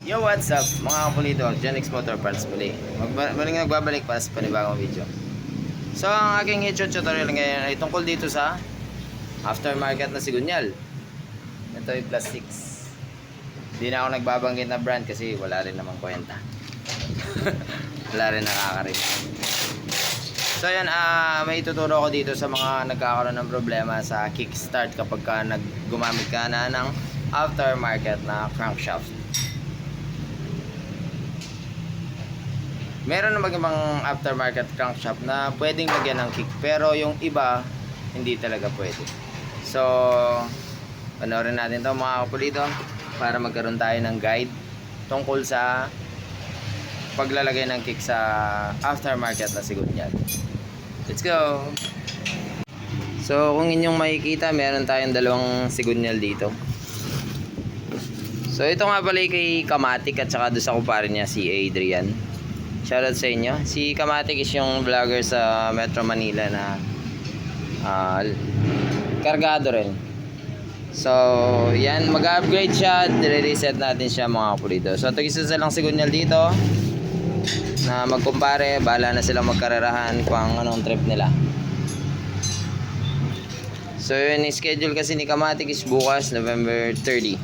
Yo, what's up mga kapulido? Genix Motor Parts muli. Nagbabalik para sa panibagong video. So, ang aking headshot tutorial ngayon ay tungkol dito sa aftermarket na sigunyal. Ito ay plus 6. Hindi na ako nagbabanggit na brand kasi wala rin namang kwenta. Wala rin nakakarinig. So, yan, may tuturo ko dito sa mga nagkakaroon ng problema sa kickstart kapag gumamit ka na ng aftermarket na crankshaft. Meron namang ibang aftermarket crankshaft na pwedeng lagyan ng kick, pero yung iba hindi talaga pwede. So, panoorin natin to mga kapulido para magkaroon tayo ng guide tungkol sa paglalagay ng kick sa aftermarket na sigunyal. Let's go! So, kung inyong makikita, meron tayong dalawang sigunyal dito. So, ito nga pala kay Kamatik at saka doon sa kumpare niya, si Adrian. Shoutout sa inyo. Si Kamatik is yung vlogger sa Metro Manila na kargado rin. So, yan. Mag-upgrade siya. Dire-reset natin siya mga kapulido. So, ito isa lang sigunyal dito na magkumpare. Bahala na silang magkarerahan kung anong trip nila. So, yun. Schedule kasi ni Kamatik is bukas, November 30.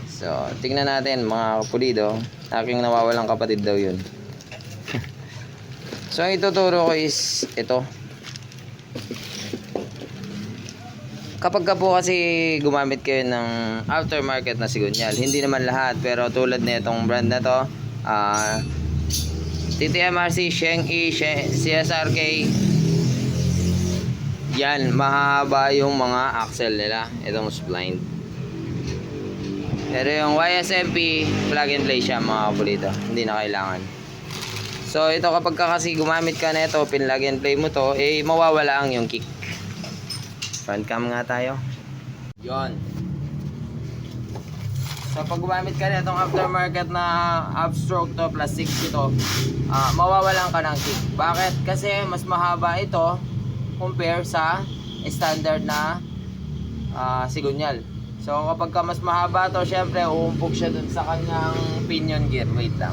So, tingnan natin mga kapulido. Aking nawawalang kapatid daw yun. So, ang ituturo ko is ito. Kapag ka po kasi gumamit kayo ng aftermarket na sigunyal, hindi naman lahat, pero tulad nitong brand na to, TTMRC, Sheng-E, CSRK, yan, mahaba yung mga axle nila. Itong spline. Pero yung YSMP, plug and play siya mga kapulido. Hindi na kailangan. So ito kapag ka kasi gumamit ka na ito, pin-plug and play mo to, eh mawawala ang yung kick. Front cam nga tayo. Yon. So pag gumamit ka na itong aftermarket na upstroke to, plus 6 ito, mawawalan ka ng kick. Bakit? Kasi mas mahaba ito compare sa standard na sigunyal. So kapag ka mas mahaba to, syempre uumpog siya dun sa kanyang pinion gear. Wait lang.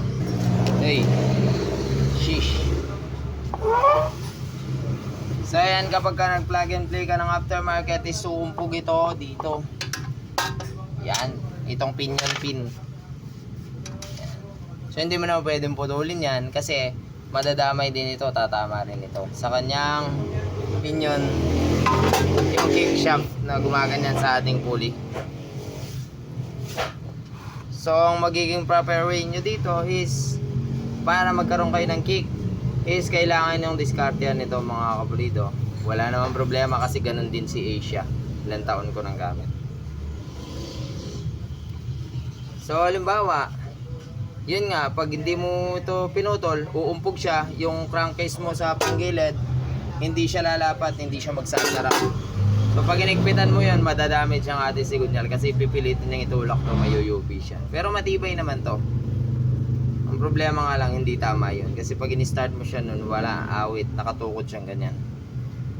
Hey. Sheesh. So ayan, kapag ka nag-plug and play ka ng aftermarket, is uumpog ito dito. Yan. Itong pinion pin. Yan. So hindi mo na pwedeng putulin yan kasi madadamay din ito, tatama rin ito sa kanyang pinion, yung kick shaft na gumaganyan sa ating pulley. So ang magiging proper way nyo dito is para magkaroon kayo ng kick is kailangan yung diskartehan nito mga kapulido. Wala namang problema kasi ganun din si Asia. Ilang taon ko nang gamit. So halimbawa, yun nga, pag hindi mo ito pinutol, uumpog siya, yung crankcase mo sa panggilid, hindi siya lalapat, hindi siya magsasara. So pag inigpitan mo yan, madadamage ang ating sigunyal kasi pipilitin niyang itulak to, mayuyupi siya. Pero matibay naman to. Ang problema nga lang, hindi tama yun. Kasi pag in-start mo siya nun, wala, awit, nakatukod siyang ganyan.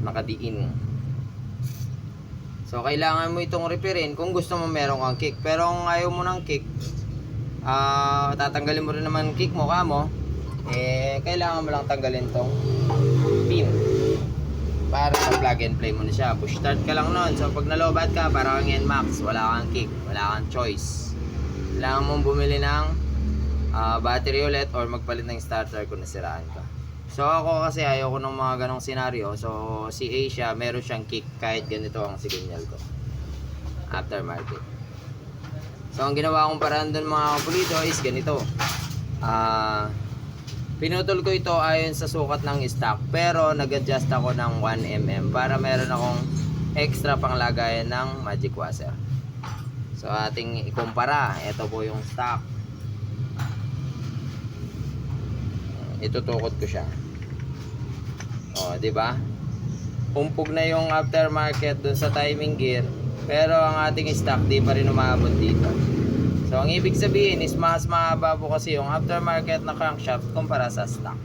Nakadiin. So kailangan mo itong repairin kung gusto mo meron kang kick. Pero kung ayaw mo ng kick, tatanggalin mo rin naman kick mo, kamo, eh kailangan mo lang tanggalin tong pin para plug and play mo na siya. Push start ka lang nun. So pag nalobat ka, para kang NMAX, wala kang kick, wala kang choice. Kailangan mong bumili ng battery ulit or magpalit ng starter kung nasiraan ka. So ako kasi ayaw ko ng mga ganong senaryo. So si Asia, meron siyang kick kahit ganito ang sigunyal ko, aftermarket. So ang ginawa kong paraan dun mga kapulido is ganito. Pinutol ko ito ayon sa sukat ng stock, pero nag-adjust ako ng 1mm para meron akong extra panglagayan ng magic washer. So ating ikumpara, ito po yung stock. Itutukot ko siya. Oh, di ba? Umpog na yung aftermarket dun sa timing gear, pero ang ating stock di pa rin umabot dito. So ang ibig sabihin is mas mahaba po kasi yung aftermarket na crankshaft kumpara sa stock.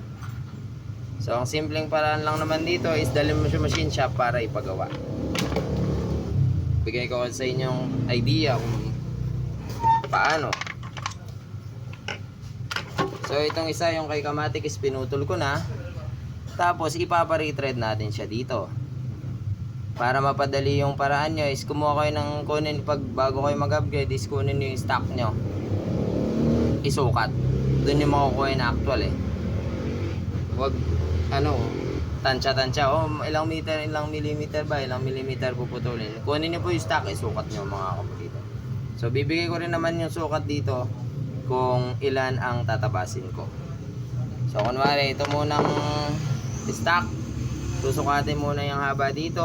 So ang simpleng paraan lang naman dito is dalhin mo sa machine shop para ipagawa. Bigay ko sa inyong idea kung paano. So itong isa, yung kay Kamatic is pinutol ko na. Tapos ipapa-retread natin siya dito. Para mapadali yung paraan nyo is kumuha kayo ng kunin, pag bago kayo mag-upgrade is kunin nyo yung stock nyo, isukat. Doon yung makukuha yung actual eh. Huwag ano, tansya-tansya, ilang millimeter ba, ilang millimeter puputulin. Kunin nyo po yung stock, isukat nyo mga kapatid. So bibigay ko rin naman yung sukat dito kung ilan ang tatabasin ko. So kunwari ito munang stock, susukatin muna yung haba dito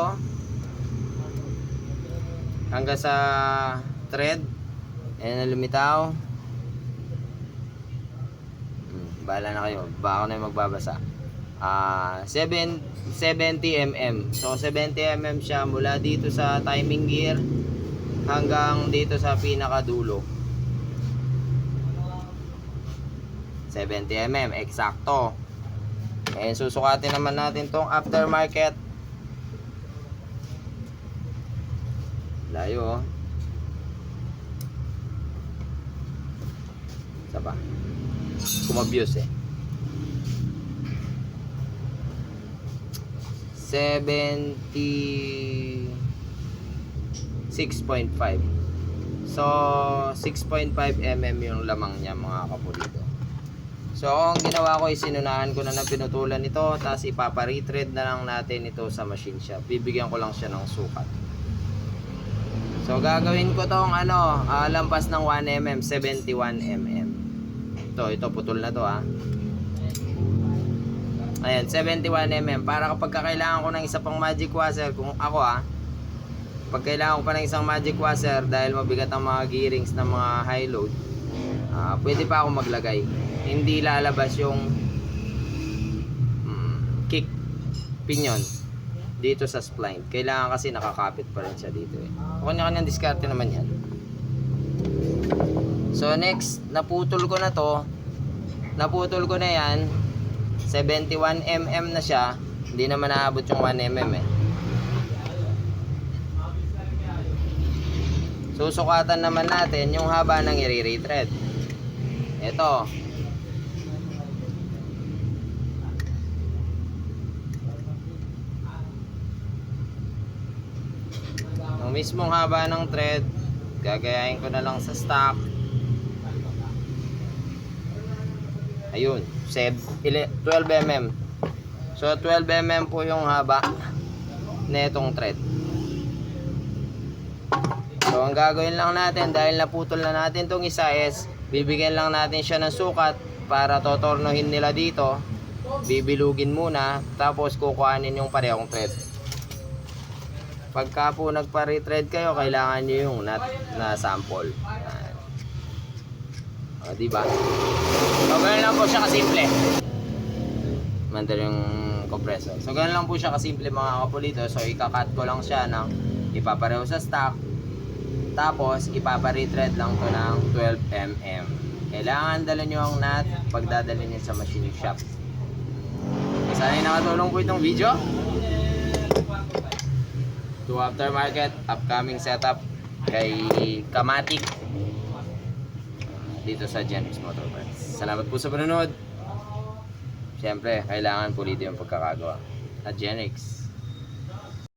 hanggang sa thread. Ayan na lumitaw. Bahala na kayo, baka ako na yung magbabasa. 70 mm. So 70 mm siya mula dito sa timing gear hanggang dito sa pinakadulo. 70 mm, eksakto. Ayan, susukatin naman natin tong aftermarket. Layo, oh. Isa pa. Kumabuse eh. 76.5. So 6.5 mm yung lamang niya mga kapulito. So ang ginawa ko is sinunahan ko na pinutulan ito, tapos ipapa-retread na lang natin ito sa machine shop. Bibigyan ko lang siya ng sukat. So gagawin ko tong lampas ng 1 mm, 71 mm. Ito putol na to ha. Ayan, 71 mm. Para kapag kailangan ko ng isa pang magic washer, kung ako pag kailangan ko pa ng isang magic washer dahil mabigat ang mga gearings ng mga high load, pwede pa ako maglagay. Hindi lalabas yung kick pinion dito sa spline. Kailangan kasi nakakapit pa rin siya dito eh. Kanya-kanyang diskarte naman yan. So next, naputol ko na to. Naputol ko na yan. 71 mm na siya. Hindi naman naabot yung 1 mm eh. Susukatan naman natin yung haba ng i-retread. Ito. Yung mismong haba ng thread, gagayahin ko na lang sa stock. Ayun, 12 mm. So 12 mm po yung haba netong thread. So ang gagawin lang natin, dahil naputol na natin tong isa, is bibigyan lang natin siya ng sukat para totornohin nila dito. Bibilugin muna, tapos kukuhanin yung parehong thread. Pagka po nagpa-retread kayo, kailangan nyo yung nut na sample. Diba? So ganun lang po siya kasimple. Mandar yung compressor. So ganun lang po siya kasimple mga kapulito. So ikakat ko lang siya ng ipapareho sa stock. Tapos ipapa-retread lang to ng 12 mm. Kailangan dala nyo ang nut pagdadalhin nyo sa machine shop. Sana nakatulong po itong video. To aftermarket, upcoming setup kay Kamatic dito sa Genix Motor Parts. Salamat po sa panonood. Siyempre, kailangan pulido yung pagkakagawa. At Genix.